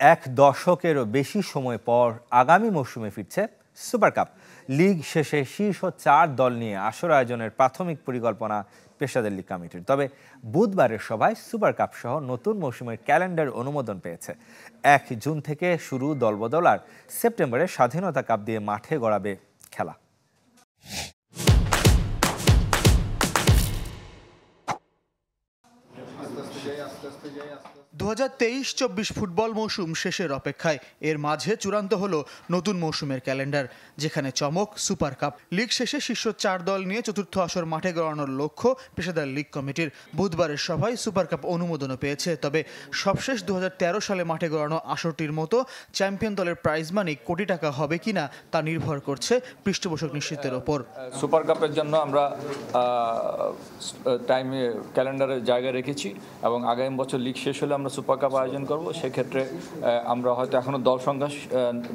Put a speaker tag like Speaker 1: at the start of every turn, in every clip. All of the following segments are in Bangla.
Speaker 1: এক দশকেরও বেশি সময় পর আগামী মৌসুমে ফিরছে সুপার কাপ। লিগ শেষে শীর্ষ ৪ দল নিয়ে আসর আয়োজনের প্রাথমিক পরিকল্পনা পেশাদার লিগ কমিটির। তবে বুধবারের সভায় সুপার কাপ সহ নতুন মৌসুমের ক্যালেন্ডার অনুমোদন পেয়েছে। ১ জুন থেকে শুরু দলবদল, আর সেপ্টেম্বরে স্বাধীনতা কাপ দিয়ে মাঠে গড়াবে খেলা।
Speaker 2: ২০২৩-২৪ ফুটবল মৌসুম শেষের অপেক্ষায় এর মাঝে চূড়ান্ত হলো নতুন মৌসুমের ক্যালেন্ডার, যেখানে চমক সুপার কাপ। লিগ শেষে শীর্ষ ৪ দল নিয়ে চতুর্থ আসর মাঠে গড়ানোর লক্ষ্য পেশাদার লিগ কমিটির। বুধবারের সভায় সুপার কাপ অনুমোদনও পেয়েছে। তবে সবশেষ ২০১৩ সালে মাঠে গড়ানো আসরটির মতো চ্যাম্পিয়ন দলের প্রাইজ মানি কোটি টাকা হবে কিনা তা নির্ভর করছে পৃষ্ঠপোষক নিশ্চিতের ওপর।
Speaker 3: সুপার কাপের জন্য আমরা টাইমে ক্যালেন্ডারে জায়গা রেখেছি এবং আগামী বছর লিগ শেষ হলে আমরা সুপার কাপ আয়োজন করব। সেক্ষেত্রে আমরা হয়তো এখনও দল সংখ্যা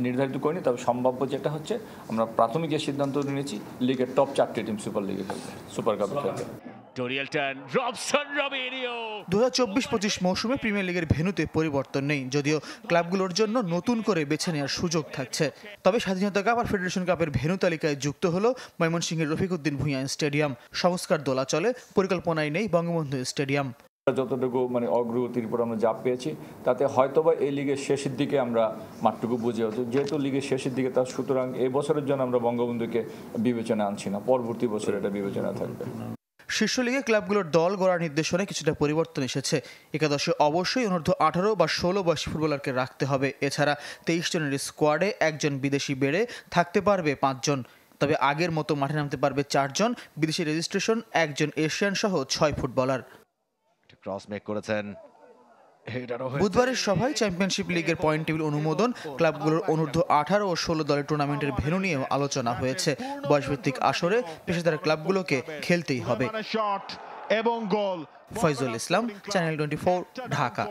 Speaker 3: নির্ধারিত করিনি, তবে সম্ভাব্য যেটা হচ্ছে আমরা প্রাথমিক যে সিদ্ধান্ত নিয়েছি লিগের টপ 4টি টিম সুপার লিগে খেলবে, সুপার কাপে খেলবে।
Speaker 2: ২০২৪-২৫ মৌসুমে প্রিমিয়ার লিগের ভেন্যুতে পরিবর্তন নেই, যদিও ক্লাবগুলোর জন্য নতুন করে বেছে নেওয়ার সুযোগ থাকছে। তবে স্বাধীনতা কাপ আর ফেডারেশন কাপের ভেন্যু তালিকায় যুক্ত হলো ময়মনসিংহের রফিকউদ্দিন ভূঁইয়া স্টেডিয়াম। সংস্কার দোলাচলে, পরিকল্পনায় নেই বঙ্গবন্ধু স্টেডিয়াম।
Speaker 3: যতটুকু অগ্রগতির উপর আমরা চাপ পেয়েছি, তাতে হয়তোবা এই লিগের শেষের দিকে আমরা মাঠটুকু বুঝে হতো, যেহেতু লিগের শেষের দিকে তার, সুতরাং এই বছরের জন্য আমরা বঙ্গবন্ধুকে বিবেচনা আনছি না, পরবর্তী বছর এটা বিবেচনা থাকবে।
Speaker 2: শীর্ষ লিগে ক্লাবগুলোর দল গড়ার নির্দেশনায় কিছুটা পরিবর্তন এসেছে। একাদশে অবশ্যই অনূর্ধ্ব 18 বা 16 বয়সী ফুটবলারকে রাখতে হবে। এছাড়া 23 জনের স্কোয়াডে একজন বিদেশি বেড়ে থাকতে পারবে 5 জন। তবে আগের মতো মাঠে নামতে পারবে 4 জন, বিদেশি রেজিস্ট্রেশন, একজন এশিয়ান সহ 6 ফুটবলার। বুধবারের সভায় চ্যাম্পিয়নশিপ লিগের পয়েন্ট টেবিল অনুমোদন, ক্লাবগুলোর অনূর্ধ্ব 18 ও 16 দলের টুর্নামেন্টের ভেন্যু নিয়েও আলোচনা হয়েছে। বয়সভিত্তিক আসরে পেশাদার ক্লাবগুলোকে খেলতেই হবে। ফয়জুল ইসলাম, চ্যানেল 24, ঢাকা।